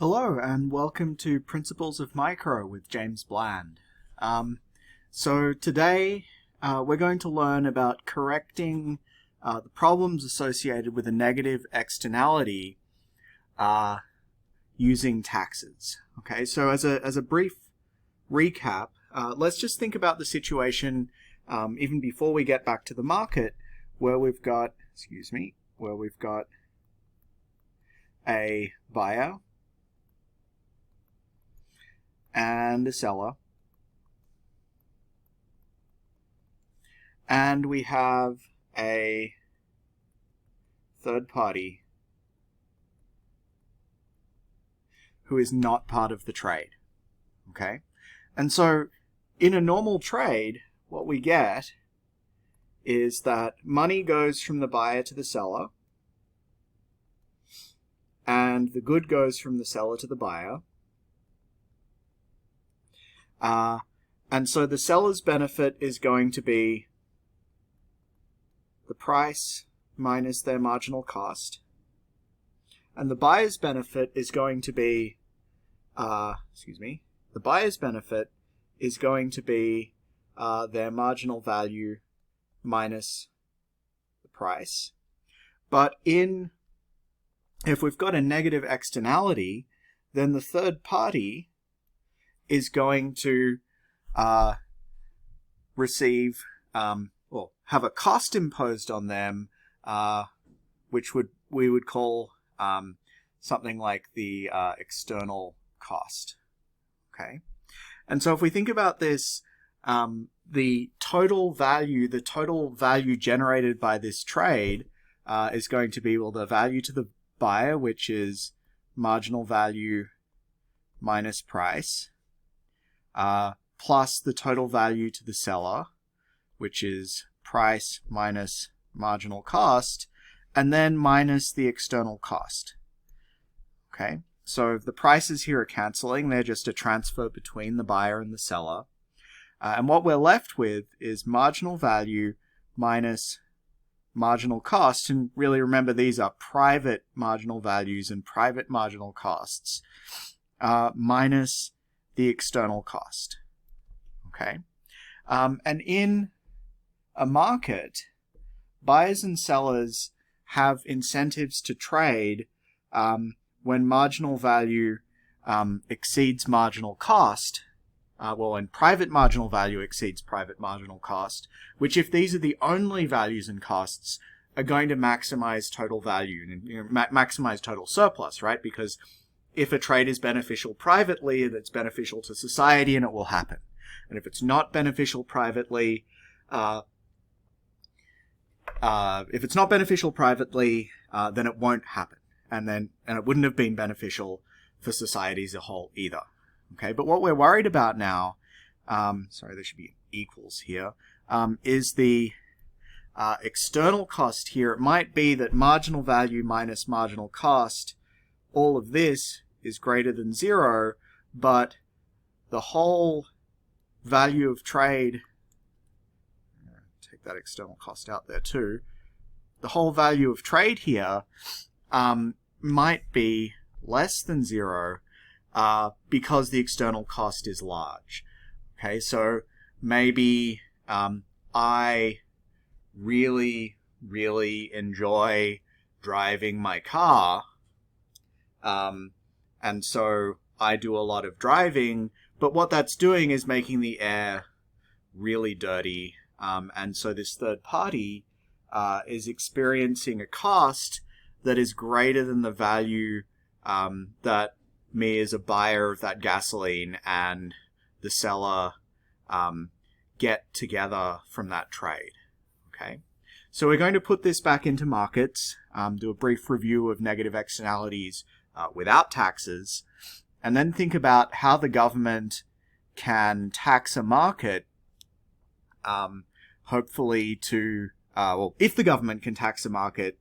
Hello and welcome to Principles of Micro with James Bland. So today we're going to learn about correcting the problems associated with a negative externality using taxes. Okay, so as a brief recap, let's just think about the situation even before we get back to the market, where we've got a buyer and a seller, and we have a third party who is not part of the trade. Okay, and so in a normal trade, what we get is that money goes from the buyer to the seller, and the good goes from the seller to the buyer. And so the seller's benefit is going to be the price minus their marginal cost. And the buyer's benefit is going to be, the buyer's benefit is going to be their marginal value minus the price. But if we've got a negative externality, then the third party is going to receive or have a cost imposed on them, which we would call something like the external cost. Okay, and so if we think about this, the total value generated by this trade is going to be, well, the value to the buyer, which is marginal value minus price, plus the total value to the seller, which is price minus marginal cost, and then minus the external cost. Okay, so the prices here are cancelling. They're just a transfer between the buyer and the seller. And what we're left with is marginal value minus marginal cost. And really remember, these are private marginal values and private marginal costs, minus the external cost. Okay, and in a market, buyers and sellers have incentives to trade when marginal value exceeds marginal cost. When private marginal value exceeds private marginal cost, which, if these are the only values and costs, are going to maximize total value and maximize total surplus, right? Because if a trade is beneficial privately, it's beneficial to society, and it will happen. And if it's not beneficial privately, then it won't happen, and it wouldn't have been beneficial for society as a whole either. Okay, but what we're worried about now, there should be equals here, is the external cost here. It might be that marginal value minus marginal cost, all of this is greater than 0, but the whole value of trade, take that external cost out there too, the whole value of trade here might be less than 0, because the external cost is large. Okay, so maybe I really enjoy driving my car, and so I do a lot of driving, but what that's doing is making the air really dirty, and so this third party is experiencing a cost that is greater than the value that me as a buyer of that gasoline and the seller get together from that trade. Okay, so we're going to put this back into markets, do a brief review of negative externalities without taxes, and then think about how the government can tax a market, hopefully to, if the government can tax a market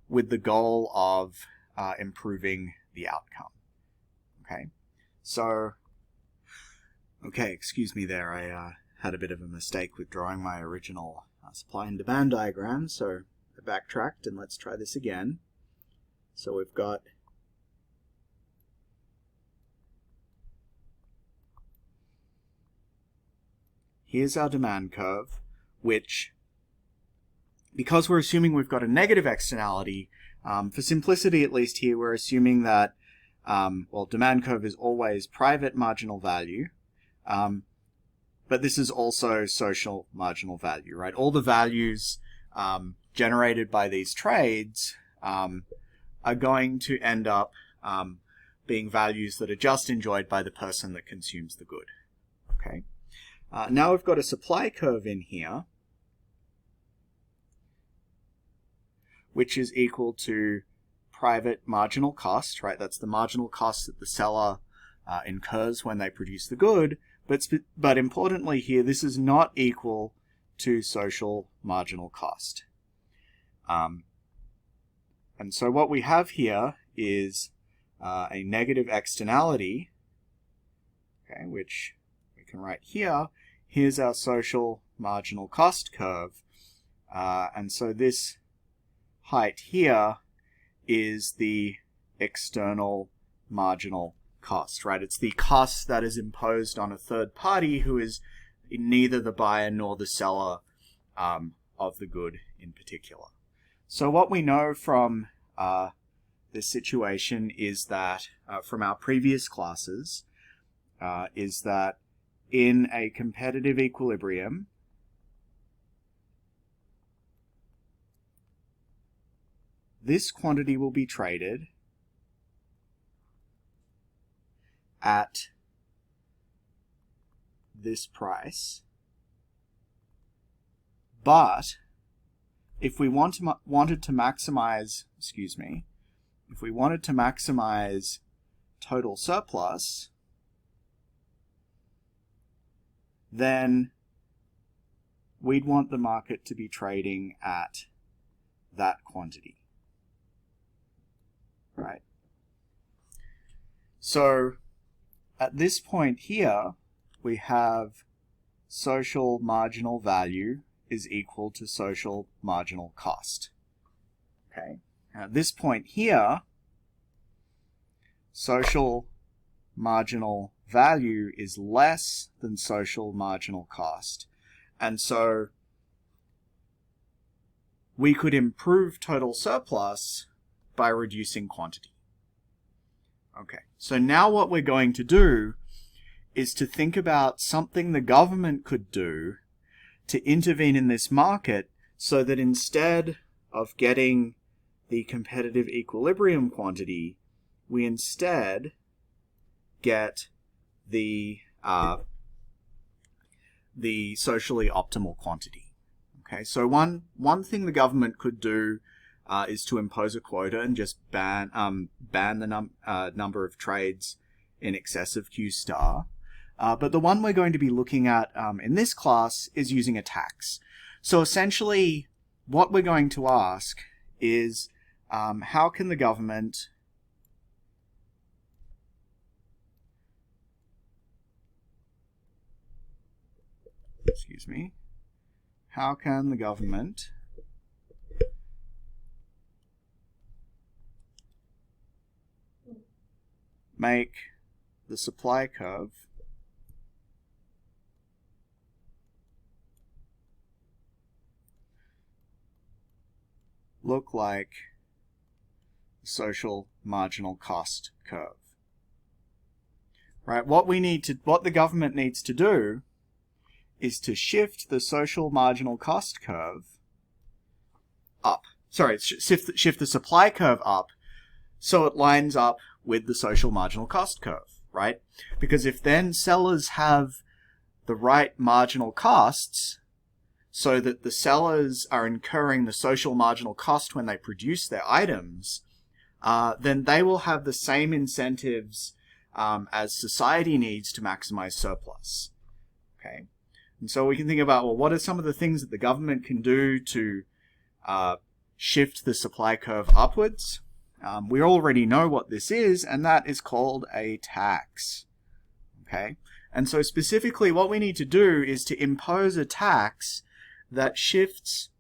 with the goal of improving the outcome. Okay, so, excuse me there, I had a bit of a mistake with drawing my original supply and demand diagram, so I backtracked, and let's try this again. So we've got here's our demand curve, which, because we're assuming we've got a negative externality, for simplicity at least here, we're assuming that, well, demand curve is always private marginal value, but this is also social marginal value, right? All the values generated by these trades are going to end up being values that are just enjoyed by the person that consumes the good. Okay. Now we've got a supply curve in here, which is equal to private marginal cost, right? That's the marginal cost that the seller incurs when they produce the good. But importantly here, this is not equal to social marginal cost. And so what we have here is a negative externality, okay, which we can write here. Here's our social marginal cost curve. And so this height here is the external marginal cost, right? It's the cost that is imposed on a third party who is neither the buyer nor the seller of the good in particular. So what we know from this situation is that, from our previous classes, is that in a competitive equilibrium, this quantity will be traded at this price, but if we wanted to maximize total surplus, then we'd want the market to be trading at that quantity, right? So at this point here, we have social marginal value is equal to social marginal cost. Okay. Now at this point here, social marginal value is less than social marginal cost. And so we could improve total surplus by reducing quantity. Okay, so now what we're going to do is to think about something the government could do to intervene in this market so that instead of getting the competitive equilibrium quantity, we instead get the socially optimal quantity. Okay, so one thing the government could do is to impose a quota and just ban the number of trades in excess of Q star. But the one we're going to be looking at in this class is using a tax. So essentially, what we're going to ask is how can the government make the supply curve look like the social marginal cost curve? Right, what the government needs to do is to shift the social marginal cost curve up. Sorry, shift the supply curve up so it lines up with the social marginal cost curve, right? Because if then sellers have the right marginal costs so that the sellers are incurring the social marginal cost when they produce their items, then they will have the same incentives as society needs to maximize surplus. Okay, and so we can think about, well, what are some of the things that the government can do to shift the supply curve upwards? We already know what this is, and that is called a tax. Okay, and so specifically what we need to do is to impose a tax that shifts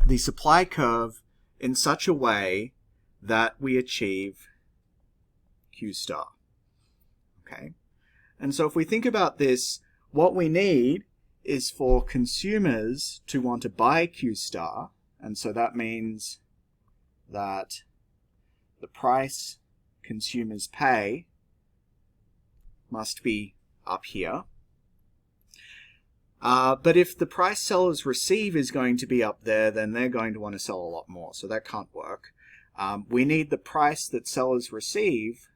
the supply curve in such a way that we achieve Q star. Okay, and so if we think about this, what we need is for consumers to want to buy Q star, and so that means that the price consumers pay must be up here. But if the price sellers receive is going to be up there, then they're going to want to sell a lot more, so that can't work. We need the price that sellers receive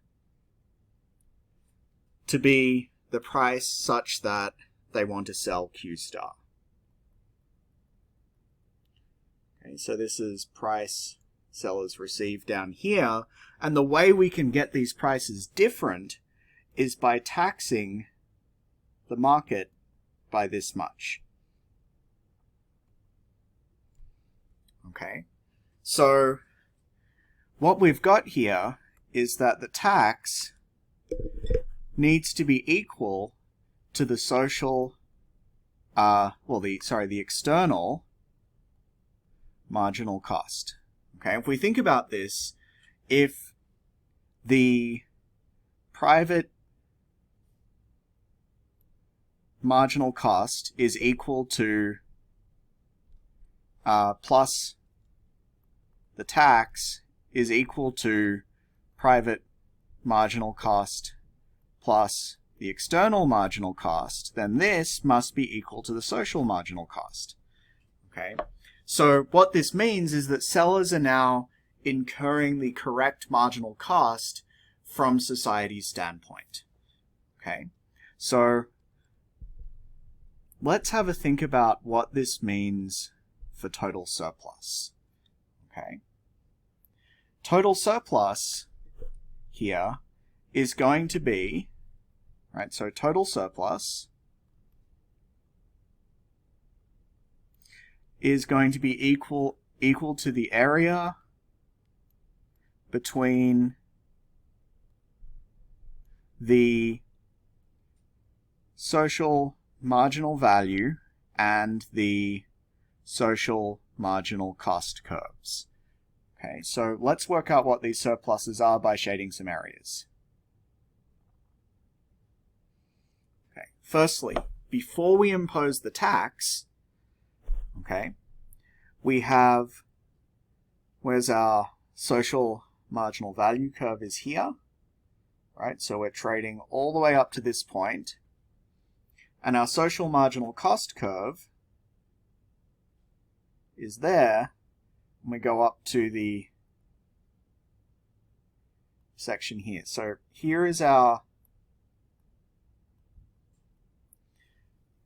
to be the price such that they want to sell Q star. Okay, so this is price sellers receive down here, and the way we can get these prices different is by taxing the market by this much. Okay, so what we've got here is that the tax needs to be equal to the social, the external marginal cost. Okay, if we think about this, if the private marginal cost is equal to plus the tax is equal to private marginal cost plus the external marginal cost, then this must be equal to the social marginal cost. Okay, so what this means is that sellers are now incurring the correct marginal cost from society's standpoint. Okay, so let's have a think about what this means for total surplus. Okay, total surplus here is going to be, right, so total surplus is going to be equal to the area between the social marginal value and the social marginal cost curves. Okay, so let's work out what these surpluses are by shading some areas. Okay, firstly, before we impose the tax, okay, we have, where's our social marginal value curve is here, right? So we're trading all the way up to this point, and our social marginal cost curve is there, and we go up to the section here. So here is our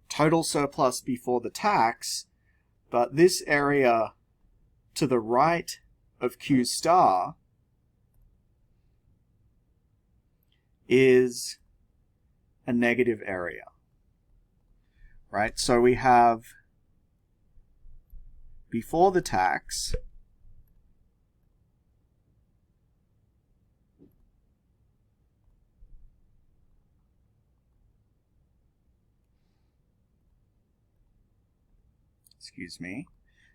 total surplus before the tax, but this area to the right of Q star is a negative area, right? So we have before the tax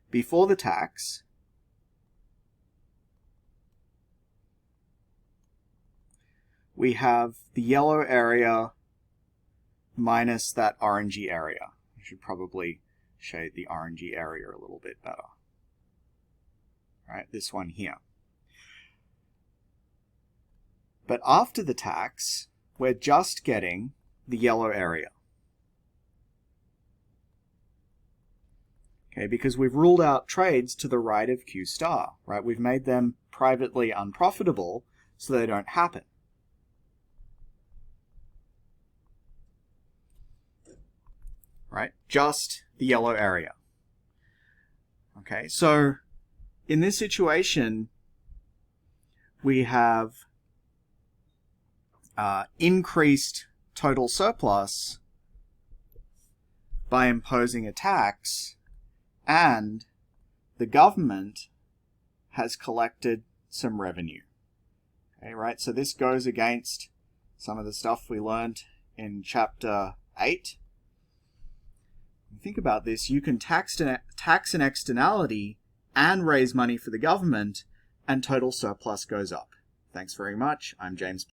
before the tax we have the yellow area minus that orangey area. I should probably shade the orangey area a little bit better. Right, this one here. But after the tax, we're just getting the yellow area. Okay, because we've ruled out trades to the right of Q star, right? We've made them privately unprofitable so they don't happen. Right, just the yellow area. Okay, so in this situation, we have increased total surplus by imposing a tax, and the government has collected some revenue. Okay, right, so this goes against some of the stuff we learned in chapter 8. Think about this, you can tax an externality and raise money for the government, and total surplus goes up. Thanks very much. I'm James.